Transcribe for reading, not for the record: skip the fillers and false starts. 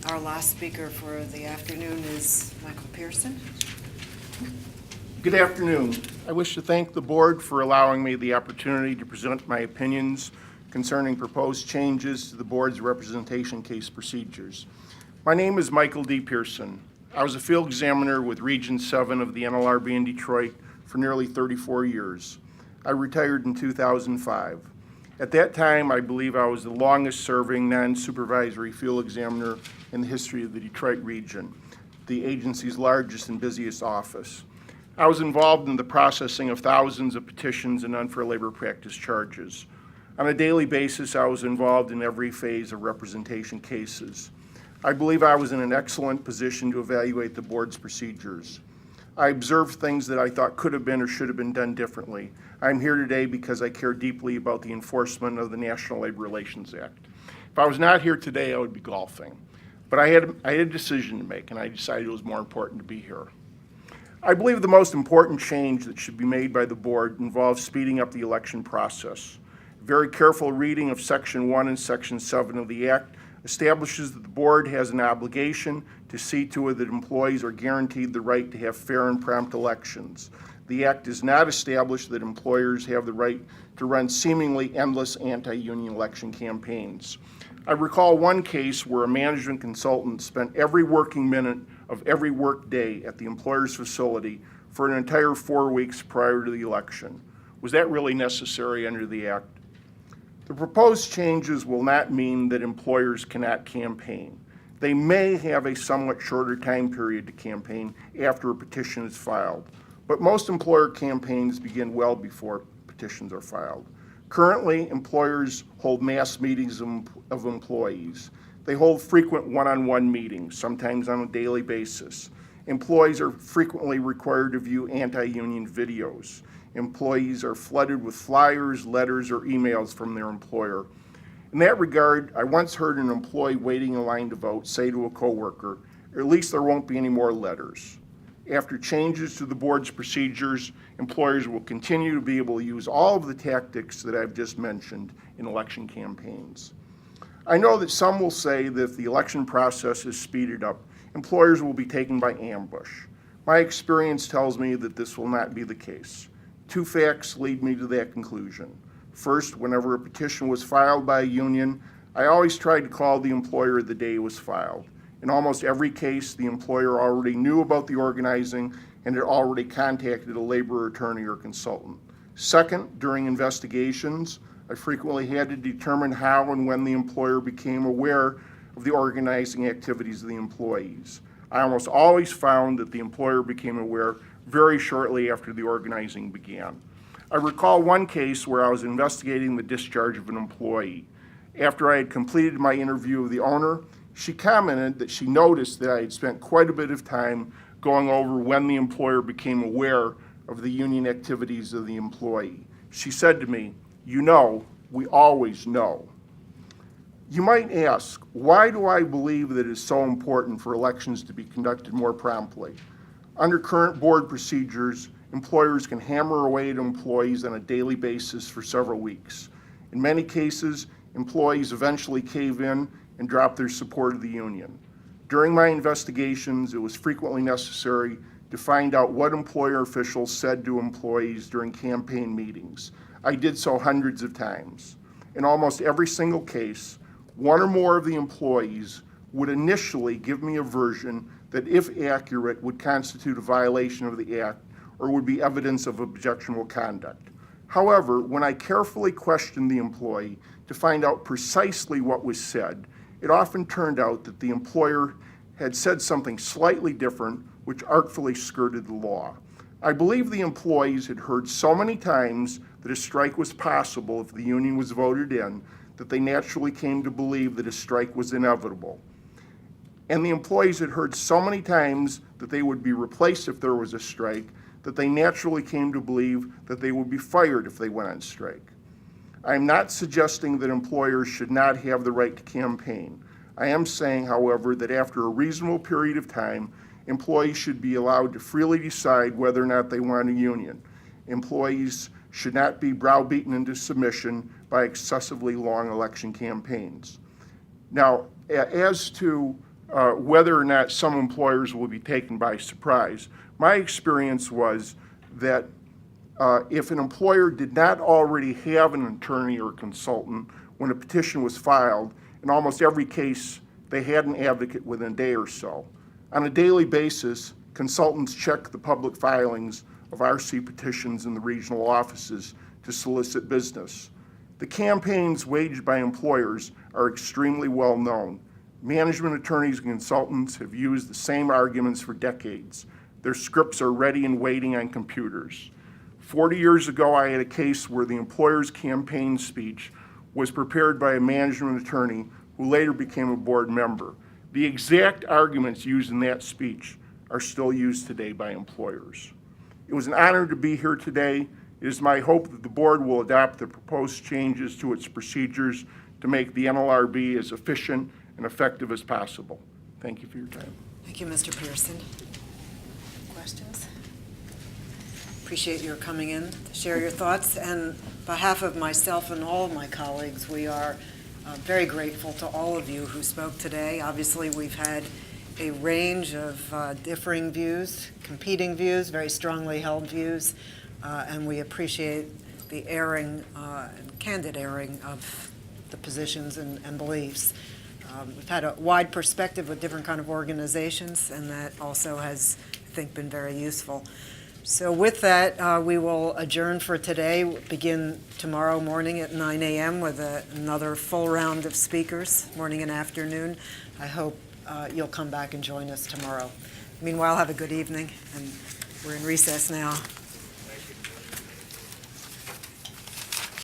Our last speaker for the afternoon is Michael Pearson. Good afternoon. I wish to thank the board for allowing me the opportunity to present my opinions concerning proposed changes to the board's representation case procedures. My name is Michael D. Pearson. I was a field examiner with Region 7 of the NLRB in Detroit for nearly 34 years. I retired in 2005. At that time, I believe I was the longest-serving non-supervisory field examiner in the history of the Detroit region, the agency's largest and busiest office. I was involved in the processing of thousands of petitions and unfair labor practice charges. On a daily basis, I was involved in every phase of representation cases. I believe I was in an excellent position to evaluate the board's procedures. I observed things that I thought could have been or should have been done differently. I'm here today because I care deeply about the enforcement of the National Labor Relations Act. If I was not here today, I would be golfing. But I had a decision to make, and I decided it was more important to be here. I believe the most important change that should be made by the board involves speeding up the election process. Very careful reading of Section 1 and Section 7 of the Act establishes that the board has an obligation to see to it that employees are guaranteed the right to have fair and prompt elections. The Act does not establish that employers have the right to run seemingly endless anti-union election campaigns. I recall one case where a management consultant spent every working minute of every work day at the employer's facility for an entire 4 weeks prior to the election. Was that really necessary under the Act? The proposed changes will not mean that employers cannot campaign. They may have a somewhat shorter time period to campaign after a petition is filed, but most employer campaigns begin well before petitions are filed. Currently, employers hold mass meetings of employees. They hold frequent one-on-one meetings, sometimes on a daily basis. Employees are frequently required to view anti-union videos. Employees are flooded with flyers, letters, or emails from their employer. In that regard, I once heard an employee waiting in line to vote say to a coworker, "At least there won't be any more letters." After changes to the board's procedures, employers will continue to be able to use all of the tactics that I've just mentioned in election campaigns. I know that some will say that if the election process is speeded up, employers will be taken by ambush. My experience tells me that this will not be the case. Two facts lead me to that conclusion. First, whenever a petition was filed by a union, I always tried to call the employer the day it was filed. In almost every case, the employer already knew about the organizing and had already contacted a labor attorney or consultant. Second, during investigations, I frequently had to determine how and when the employer became aware of the organizing activities of the employees. I almost always found that the employer became aware very shortly after the organizing began. I recall one case where I was investigating the discharge of an employee. After I had completed my interview of the owner, she commented that she noticed that I had spent quite a bit of time going over when the employer became aware of the union activities of the employee. She said to me, "You know, we always know." You might ask, why do I believe that it is so important for elections to be conducted more promptly? Under current board procedures, employers can hammer away at employees on a daily basis for several weeks. In many cases, employees eventually cave in and drop their support of the union. During my investigations, it was frequently necessary to find out what employer officials said to employees during campaign meetings. I did so hundreds of times. In almost every single case, one or more of the employees would initially give me a version that, if accurate, would constitute a violation of the Act or would be evidence of objectionable conduct. However, when I carefully questioned the employee to find out precisely what was said, it often turned out that the employer had said something slightly different, which artfully skirted the law. I believe the employees had heard so many times that a strike was possible if the union was voted in that they naturally came to believe that a strike was inevitable. And the employees had heard so many times that they would be replaced if there was a strike that they naturally came to believe that they would be fired if they went on strike. I am not suggesting that employers should not have the right to campaign. I am saying, however, that after a reasonable period of time, employees should be allowed to freely decide whether or not they want a union. Employees should not be browbeaten into submission by excessively long election campaigns. Now, as to whether or not some employers will be taken by surprise. My experience was that if an employer did not already have an attorney or consultant when a petition was filed, in almost every case, they had an advocate within a day or so. On a daily basis, consultants check the public filings of RC petitions in the regional offices to solicit business. The campaigns waged by employers are extremely well known. Management attorneys and consultants have used the same arguments for decades. Their scripts are ready and waiting on computers. 40 years ago, I had a case where the employer's campaign speech was prepared by a management attorney who later became a board member. The exact arguments used in that speech are still used today by employers. It was an honor to be here today. It is my hope that the board will adopt the proposed changes to its procedures to make the NLRB as efficient and effective as possible. Thank you for your time. Thank you, Mr. Pearson. Questions? Appreciate your coming in to share your thoughts. And on behalf of myself and all of my colleagues, we are very grateful to all of you who spoke today. Obviously, we've had a range of differing views, competing views, very strongly held views, and we appreciate the airing and candid airing of the positions and beliefs. We've had a wide perspective with different kind of organizations, and that also has, I think, been very useful. So with that, we will adjourn for today. We'll begin tomorrow morning at 9 a.m. with another full round of speakers, morning and afternoon. I hope you'll come back and join us tomorrow. Meanwhile, have a good evening, and we're in recess now.